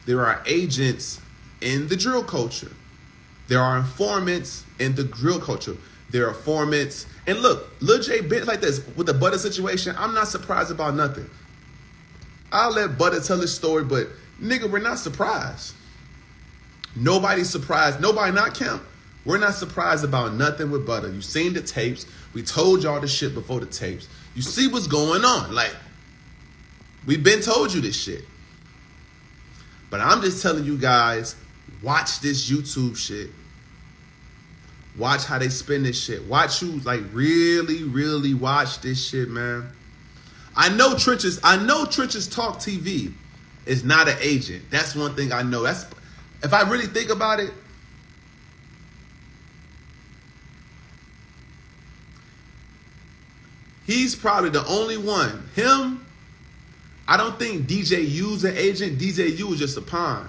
There are agents in the drill culture. There are informants in the drill culture. There are informants. And look, Lil J been like this with the Butter situation. I'm not surprised about nothing. I'll let Butter tell his story, but nigga, we're not surprised. Nobody's surprised. Nobody, not Kemp. We're not surprised about nothing with Butter. You seen the tapes. We told y'all the shit before the tapes. You see what's going on. Like, we've been told you this shit. But I'm just telling you guys, watch this YouTube shit. Watch how they spin this shit. Watch you, like, really, really watch this shit, man. I know Trenches Talk TV is not an agent. That's one thing I know. That's, if I really think about it, he's probably the only one. Him, I don't think DJ U's an agent. DJ U is just a pawn.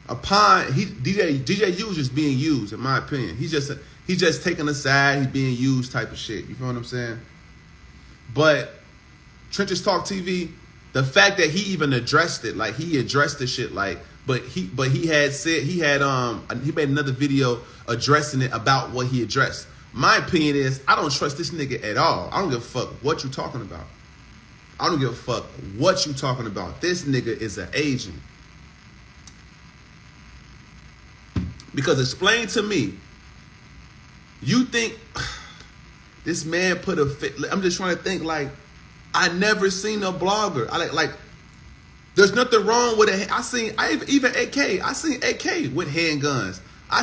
A pawn. DJ U is just being used, in my opinion. He's just taking a side. He's being used, type of shit. You feel what I'm saying? But Trenches Talk TV, the fact that he even addressed it, like he addressed the shit, like, but he made another video addressing it about what he addressed. My opinion is, I don't trust this nigga at all. I don't give a fuck what you talking about. I don't give a fuck what you talking about. This nigga is an agent. Because explain to me, you think this man put a fit? I'm just trying to think, like, I never seen a blogger. I like there's nothing wrong with it. I seen AK with handguns. I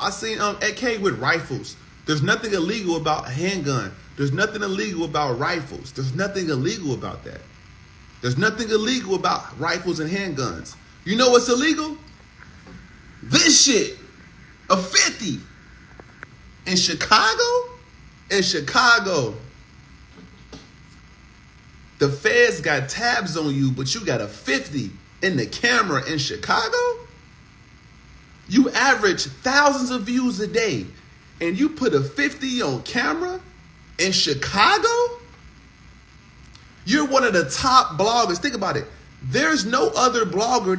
seen AK with rifles. There's nothing illegal about a handgun. There's nothing illegal about rifles. There's nothing illegal about that. There's nothing illegal about rifles and handguns. You know what's illegal? This shit. A 50. In Chicago? In Chicago. The feds got tabs on you, but you got a 50 in the camera in Chicago? You average thousands of views a day, and you put a 50 on camera in Chicago? You're one of the top bloggers. Think about it. There's no other blogger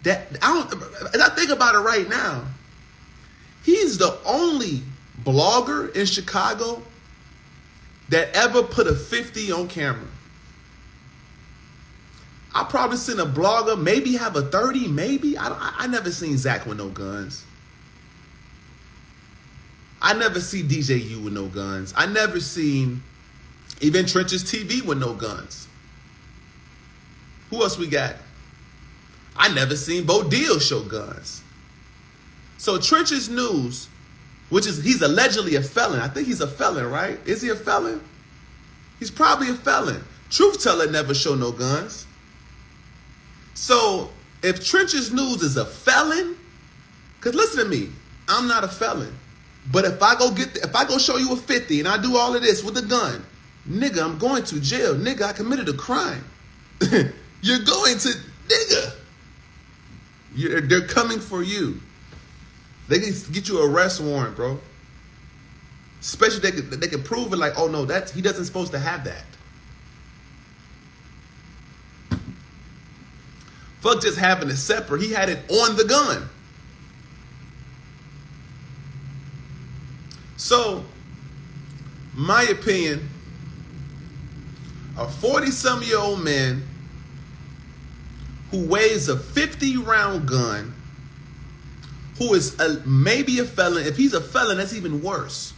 as I think about it right now, he's the only blogger in Chicago that ever put a 50 on camera. I probably seen a blogger maybe have a 30, maybe. I never seen Zach with no guns. I never see DJ U with no guns. I never seen even Trenches TV with no guns. Who else we got? I never seen Bo Deal show guns. So Trenches News, he's allegedly a felon. I think he's a felon, right? Is he a felon? He's probably a felon. Truth Teller never show no guns. So if Trenches News is a felon, because listen to me, I'm not a felon. But if I go show you a 50 and I do all of this with a gun, nigga, I'm going to jail. Nigga, I committed a crime. You're going to, nigga. They're coming for you. They can get you an arrest warrant, bro. Especially they can prove it, like, oh no, he doesn't supposed to have that. Fuck just having it separate. He had it on the gun. So, my opinion, a 40-some-year-old man who weighs a 50-round gun, who is maybe a felon. If he's a felon, that's even worse.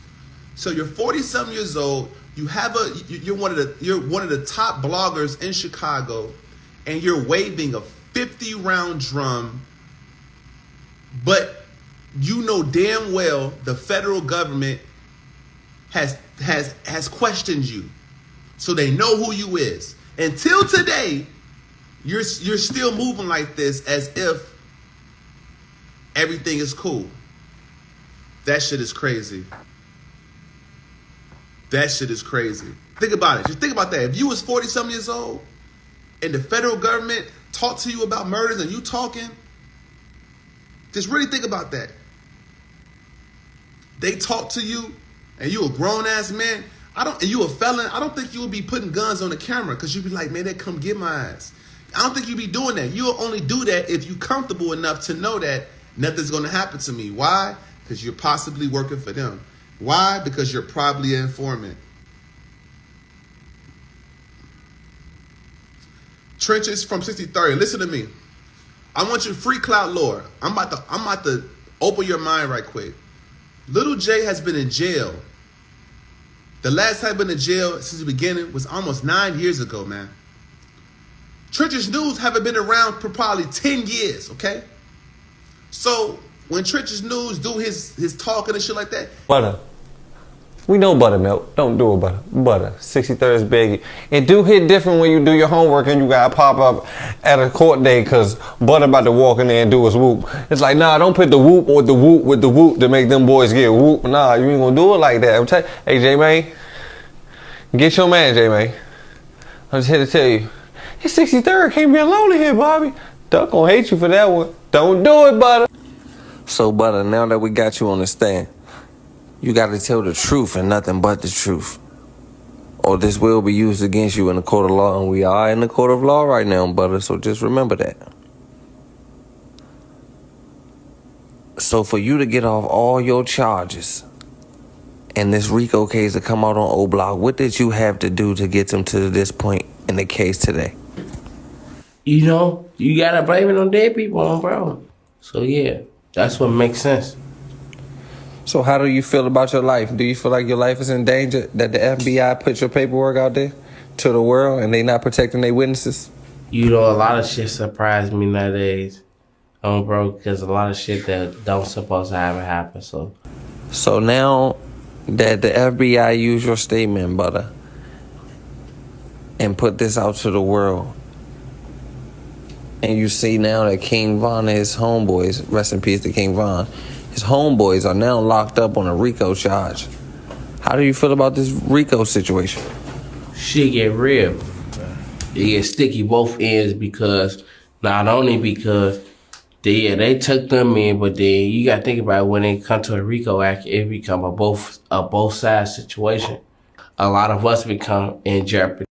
So you're 40-some years old. You're one of the top bloggers in Chicago, and you're waving a 50-round drum, but you know damn well the federal government has questioned you, so they know who you is. Until today, you're still moving like this as if everything is cool. That shit is crazy. That shit is crazy. Think about it. Just think about that. If you was 40-some years old and the federal government talked to you about murders and you talking, just really think about that. They talk to you and you a grown-ass man. You a felon, I don't think you would be putting guns on the camera because you'd be like, man, they come get my ass. I don't think you'd be doing that. You'll only do that if you're comfortable enough to know that nothing's going to happen to me. Why? Because you're possibly working for them. Why? Because you're probably an informant. Trenches from 6030. Listen to me. I want you to free Clout Lore. I'm about to open your mind right quick. Little J has been in jail. The last time I've been in jail since the beginning was almost 9 years ago, man. Trenches News haven't been around for probably 10 years, okay? So when Trenches News do his talking and shit like that. Butter. We know buttermilk. Don't do it, butter. Butter. 63rd biggie. It do hit different when you do your homework and you gotta pop up at a court day because Butter about to walk in there and do his whoop. It's like, nah, don't put the whoop with the whoop with the whoop to make them boys get whoop. Nah, you ain't gonna do it like that. I'm telling you. Hey, J-Man. Get your man, J-Man. I'm just here to tell you. It's 63rd. Can't be alone in here, Bobby. Duck gonna hate you for that one. Don't do it, Butter. So, Butter, now that we got you on the stand, you got to tell the truth and nothing but the truth, or this will be used against you in the court of law, and we are in the court of law right now, Butter, so just remember that. So for you to get off all your charges and this RICO case to come out on O-Block, what did you have to do to get them to this point in the case today? You know, you got to blame it on dead people, bro. So yeah, that's what makes sense. So how do you feel about your life? Do you feel like your life is in danger, that the FBI put your paperwork out there to the world and they not protecting their witnesses? You know, a lot of shit surprised me nowadays, bro, because a lot of shit that don't supposed to happen. So now that the FBI used your statement, Butter, and put this out to the world, and you see now that King Von and his homeboys, rest in peace to King Von, his homeboys are now locked up on a RICO charge. How do you feel about this RICO situation? Shit get real. It get sticky both ends because not only because they took them in, but then you gotta think about it, when it comes to a RICO act, it become a both side situation. A lot of us become in jeopardy.